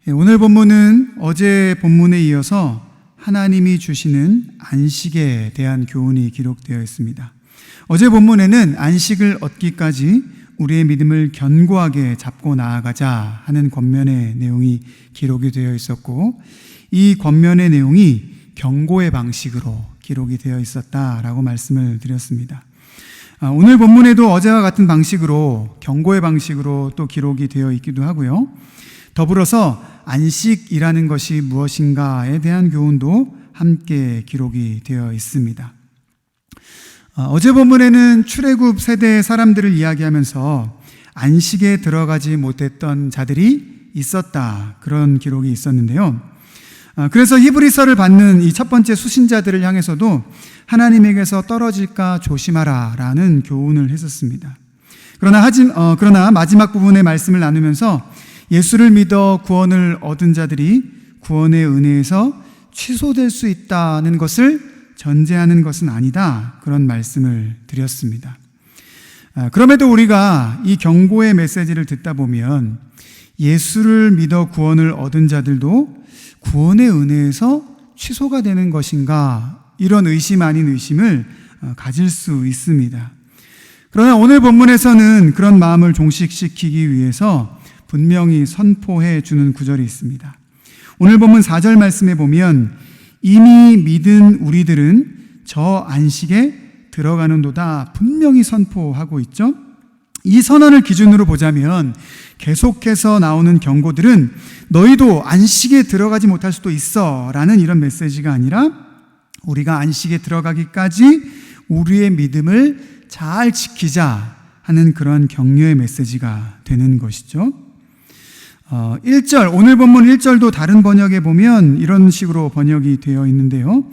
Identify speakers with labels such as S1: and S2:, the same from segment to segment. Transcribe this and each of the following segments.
S1: 오늘 본문은 어제 본문에 이어서 하나님이 주시는 안식에 대한 교훈이 기록되어 있습니다. 어제 본문에는 안식을 얻기까지 우리의 믿음을 견고하게 잡고 나아가자 하는 권면의 내용이 기록이 되어 있었고, 이 권면의 내용이 경고의 방식으로 기록이 되어 있었다라고 말씀을 드렸습니다. 오늘 본문에도 어제와 같은 방식으로, 경고의 방식으로 또 기록이 되어 있기도 하고요. 더불어서 안식이라는 것이 무엇인가에 대한 교훈도 함께 기록이 되어 있습니다. 어제 본문에는 출애굽 세대의 사람들을 이야기하면서 안식에 들어가지 못했던 자들이 있었다, 그런 기록이 있었는데요. 그래서 히브리서를 받는 이 첫 번째 수신자들을 향해서도 하나님에게서 떨어질까 조심하라 라는 교훈을 했었습니다. 그러나 마지막 부분의 말씀을 나누면서 예수를 믿어 구원을 얻은 자들이 구원의 은혜에서 취소될 수 있다는 것을 전제하는 것은 아니다, 그런 말씀을 드렸습니다. 그럼에도 우리가 이 경고의 메시지를 듣다 보면 예수를 믿어 구원을 얻은 자들도 구원의 은혜에서 취소가 되는 것인가, 이런 의심 아닌 의심을 가질 수 있습니다. 그러나 오늘 본문에서는 그런 마음을 종식시키기 위해서 분명히 선포해 주는 구절이 있습니다. 오늘 본문 4절 말씀에 보면 이미 믿은 우리들은 저 안식에 들어가는도다 분명히 선포하고 있죠. 이 선언을 기준으로 보자면 계속해서 나오는 경고들은 너희도 안식에 들어가지 못할 수도 있어 라는 이런 메시지가 아니라 우리가 안식에 들어가기까지 우리의 믿음을 잘 지키자 하는 그런 격려의 메시지가 되는 것이죠. 1절, 오늘 본문 1절도 다른 번역에 보면 이런 식으로 번역이 되어 있는데요.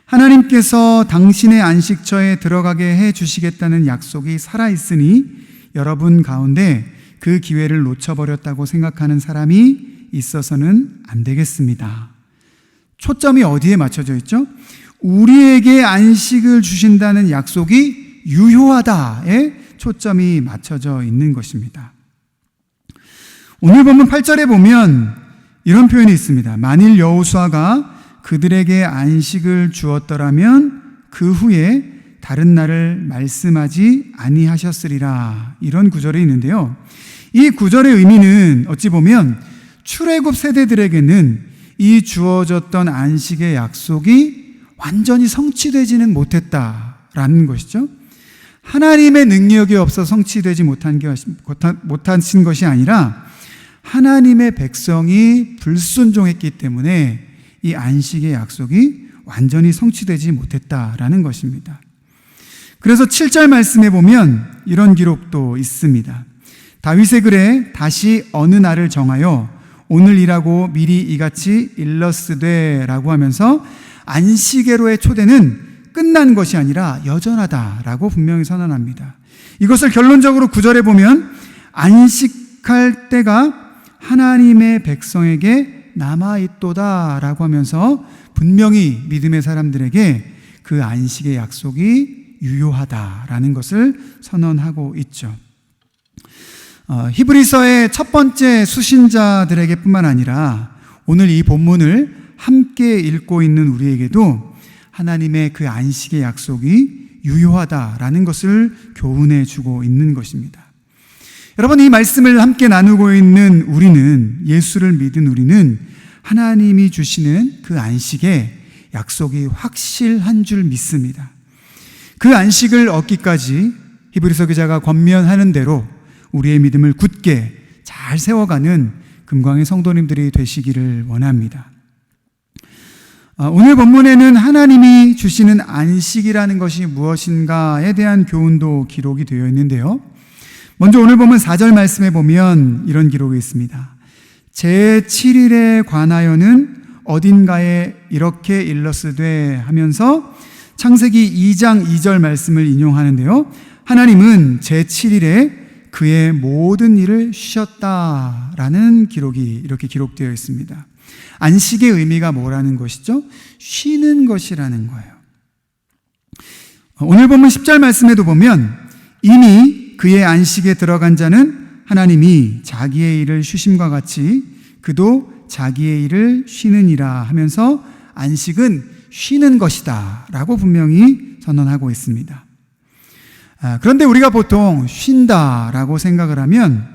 S1: 하나님께서 당신의 안식처에 들어가게 해 주시겠다는 약속이 살아있으니 여러분 가운데 그 기회를 놓쳐버렸다고 생각하는 사람이 있어서는 안 되겠습니다. 초점이 어디에 맞춰져 있죠? 우리에게 안식을 주신다는 약속이 유효하다에 초점이 맞춰져 있는 것입니다. 오늘 본문 8절에 보면 이런 표현이 있습니다. 만일 여호수아가 그들에게 안식을 주었더라면 그 후에 다른 날을 말씀하지 아니하셨으리라, 이런 구절이 있는데요. 이 구절의 의미는 어찌 보면 출애굽 세대들에게는 이 주어졌던 안식의 약속이 완전히 성취되지는 못했다라는 것이죠. 하나님의 능력이 없어 성취되지 못하신 것이 아니라 하나님의 백성이 불순종했기 때문에 이 안식의 약속이 완전히 성취되지 못했다라는 것입니다. 그래서 7절 말씀에 보면 이런 기록도 있습니다. 다윗의 글에 다시 어느 날을 정하여 오늘이라고 미리 이같이 일렀으되 라고 하면서 안식예로의 초대는 끝난 것이 아니라 여전하다라고 분명히 선언합니다. 이것을 결론적으로 9절에 보면 안식할 때가 하나님의 백성에게 남아있도다라고 하면서 분명히 믿음의 사람들에게 그 안식의 약속이 유효하다라는 것을 선언하고 있죠. 히브리서의 첫 번째 수신자들에게 뿐만 아니라 오늘 이 본문을 함께 읽고 있는 우리에게도 하나님의 그 안식의 약속이 유효하다라는 것을 교훈해 주고 있는 것입니다. 여러분, 이 말씀을 함께 나누고 있는 우리는, 예수를 믿은 우리는 하나님이 주시는 그 안식의 약속이 확실한 줄 믿습니다. 그 안식을 얻기까지 히브리서 기자가 권면하는 대로 우리의 믿음을 굳게 잘 세워가는 금광의 성도님들이 되시기를 원합니다. 오늘 본문에는 하나님이 주시는 안식이라는 것이 무엇인가에 대한 교훈도 기록이 되어 있는데요. 먼저 오늘 본문 4절 말씀에 보면 이런 기록이 있습니다. 제7일에 관하여는 어딘가에 이렇게 일렀으되 하면서 창세기 2장 2절 말씀을 인용하는데요. 하나님은 제7일에 그의 모든 일을 쉬셨다라는 기록이 이렇게 기록되어 있습니다. 안식의 의미가 뭐라는 것이죠? 쉬는 것이라는 거예요. 오늘 본문 10절 말씀에도 보면 이미 그의 안식에 들어간 자는 하나님이 자기의 일을 쉬심과 같이 그도 자기의 일을 쉬느니라 하면서 안식은 쉬는 것이다 라고 분명히 선언하고 있습니다. 그런데 우리가 보통 쉰다라고 생각을 하면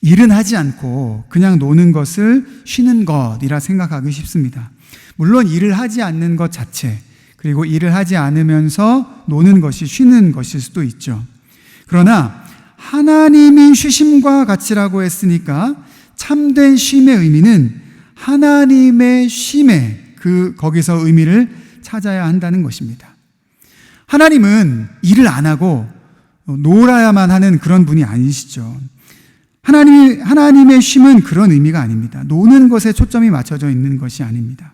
S1: 일은 하지 않고 그냥 노는 것을 쉬는 것이라 생각하기 쉽습니다. 물론 일을 하지 않는 것 자체, 그리고 일을 하지 않으면서 노는 것이 쉬는 것일 수도 있죠. 그러나 하나님이 쉬심과 같이라고 했으니까 참된 쉼의 의미는 하나님의 쉼에 거기서 의미를 찾아야 한다는 것입니다. 하나님은 일을 안 하고 놀아야만 하는 그런 분이 아니시죠. 하나님의 쉼은 그런 의미가 아닙니다. 노는 것에 초점이 맞춰져 있는 것이 아닙니다.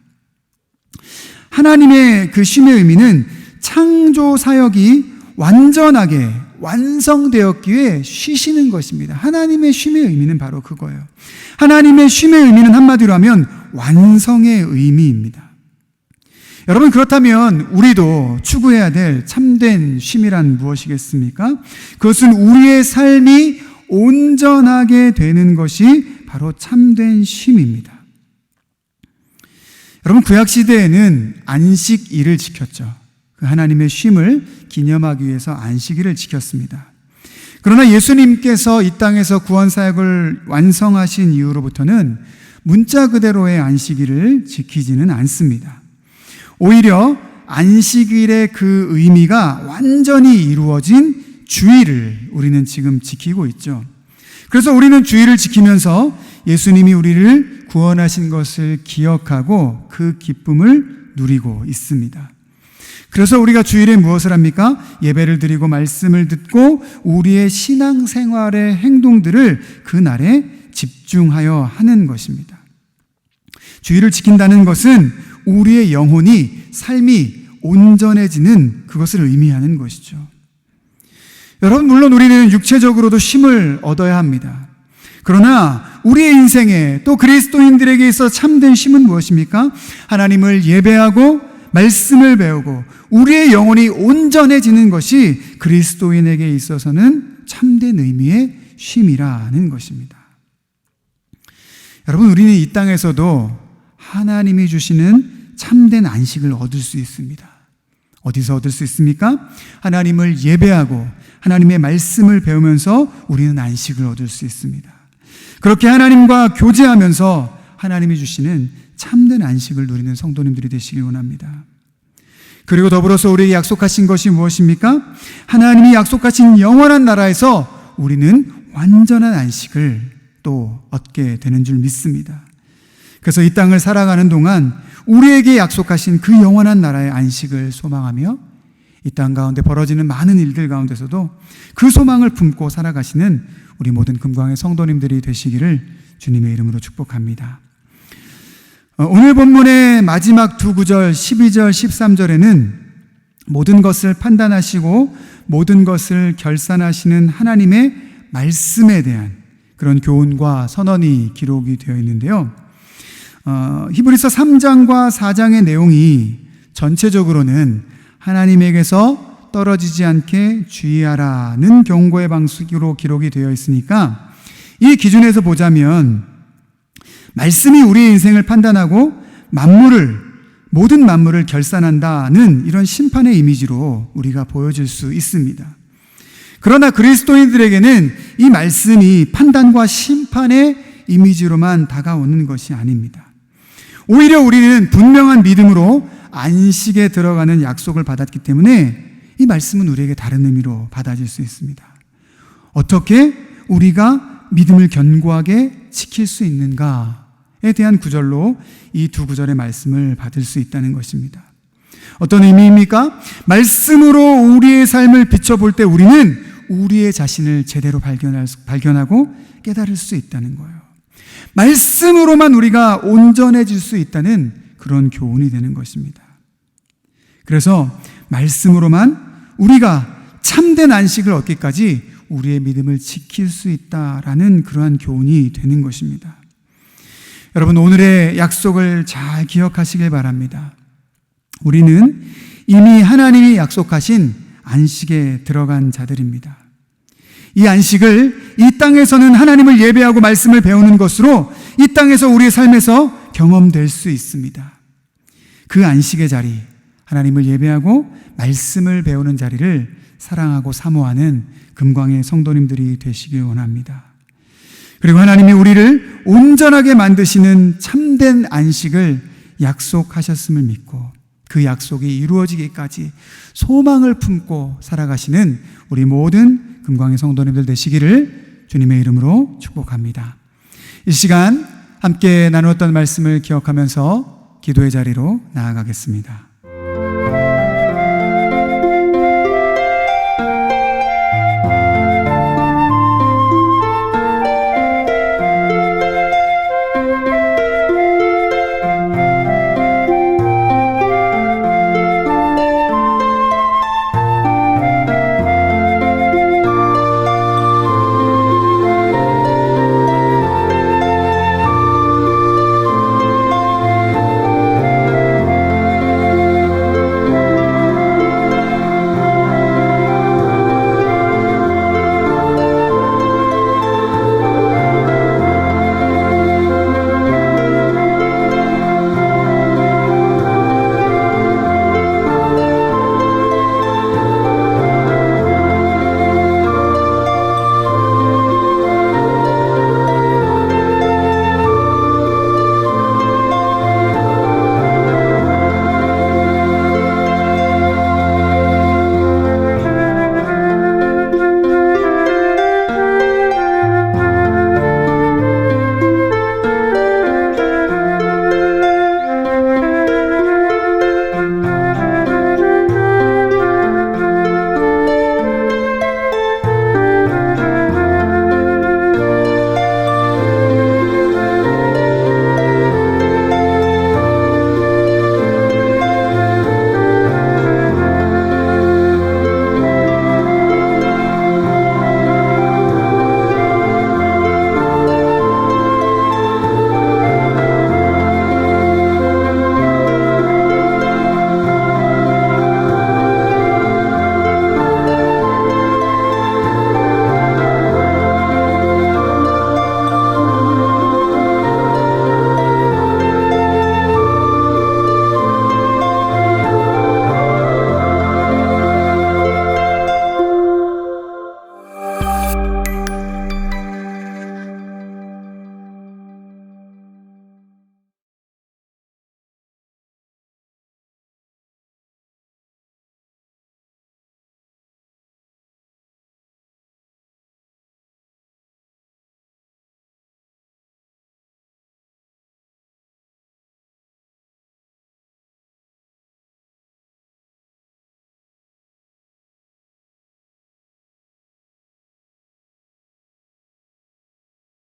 S1: 하나님의 그 쉼의 의미는 창조 사역이 완전하게 완성되었기에 쉬시는 것입니다. 하나님의 쉼의 의미는 바로 그거예요. 하나님의 쉼의 의미는 한마디로 하면 완성의 의미입니다. 여러분, 그렇다면 우리도 추구해야 될 참된 쉼이란 무엇이겠습니까? 그것은 우리의 삶이 온전하게 되는 것이 바로 참된 쉼입니다. 여러분, 구약시대에는 안식일을 지켰죠. 그 하나님의 쉼을 기념하기 위해서 안식일을 지켰습니다. 그러나 예수님께서 이 땅에서 구원사역을 완성하신 이후로부터는 문자 그대로의 안식일을 지키지는 않습니다. 오히려 안식일의 그 의미가 완전히 이루어진 주일을 우리는 지금 지키고 있죠. 그래서 우리는 주일을 지키면서 예수님이 우리를 구원하신 것을 기억하고 그 기쁨을 누리고 있습니다. 그래서 우리가 주일에 무엇을 합니까? 예배를 드리고 말씀을 듣고 우리의 신앙생활의 행동들을 그날에 집중하여 하는 것입니다. 주일을 지킨다는 것은 우리의 영혼이, 삶이 온전해지는 그것을 의미하는 것이죠. 여러분, 물론 우리는 육체적으로도 쉼을 얻어야 합니다. 그러나 우리의 인생에 또 그리스도인들에게 있어 참된 쉼은 무엇입니까? 하나님을 예배하고 말씀을 배우고 우리의 영혼이 온전해지는 것이 그리스도인에게 있어서는 참된 의미의 쉼이라는 것입니다. 여러분, 우리는 이 땅에서도 하나님이 주시는 참된 안식을 얻을 수 있습니다. 어디서 얻을 수 있습니까? 하나님을 예배하고 하나님의 말씀을 배우면서 우리는 안식을 얻을 수 있습니다. 그렇게 하나님과 교제하면서 하나님이 주시는 참된 안식을 누리는 성도님들이 되시길 원합니다. 그리고 더불어서 우리에게 약속하신 것이 무엇입니까? 하나님이 약속하신 영원한 나라에서 우리는 완전한 안식을 또 얻게 되는 줄 믿습니다. 그래서 이 땅을 살아가는 동안 우리에게 약속하신 그 영원한 나라의 안식을 소망하며 이 땅 가운데 벌어지는 많은 일들 가운데서도 그 소망을 품고 살아가시는 우리 모든 금광의 성도님들이 되시기를 주님의 이름으로 축복합니다. 오늘 본문의 마지막 두 구절 12절 13절에는 모든 것을 판단하시고 모든 것을 결산하시는 하나님의 말씀에 대한 그런 교훈과 선언이 기록이 되어 있는데요. 히브리서 3장과 4장의 내용이 전체적으로는 하나님에게서 떨어지지 않게 주의하라는 경고의 방식으로 기록이 되어 있으니까 이 기준에서 보자면 말씀이 우리의 인생을 판단하고 모든 만물을 결산한다는 이런 심판의 이미지로 우리가 보여질 수 있습니다. 그러나 그리스도인들에게는 이 말씀이 판단과 심판의 이미지로만 다가오는 것이 아닙니다. 오히려 우리는 분명한 믿음으로 안식에 들어가는 약속을 받았기 때문에 이 말씀은 우리에게 다른 의미로 받아질 수 있습니다. 어떻게 우리가 믿음을 견고하게 지킬 수 있는가에 대한 구절로 이 두 구절의 말씀을 받을 수 있다는 것입니다. 어떤 의미입니까? 말씀으로 우리의 삶을 비춰볼 때 우리는 우리의 자신을 제대로 발견하고 깨달을 수 있다는 거예요. 말씀으로만 우리가 온전해질 수 있다는 그런 교훈이 되는 것입니다. 그래서 말씀으로만 우리가 참된 안식을 얻기까지 우리의 믿음을 지킬 수 있다라는 그러한 교훈이 되는 것입니다. 여러분, 오늘의 약속을 잘 기억하시길 바랍니다. 우리는 이미 하나님이 약속하신 안식에 들어간 자들입니다. 이 안식을 이 땅에서는 하나님을 예배하고 말씀을 배우는 것으로 이 땅에서 우리의 삶에서 경험될 수 있습니다. 그 안식의 자리, 하나님을 예배하고 말씀을 배우는 자리를 사랑하고 사모하는 금광의 성도님들이 되시길 원합니다. 그리고 하나님이 우리를 온전하게 만드시는 참된 안식을 약속하셨음을 믿고 그 약속이 이루어지기까지 소망을 품고 살아가시는 우리 모든 금광의 성도님들 되시기를 주님의 이름으로 축복합니다. 이 시간 함께 나누었던 말씀을 기억하면서 기도의 자리로 나아가겠습니다.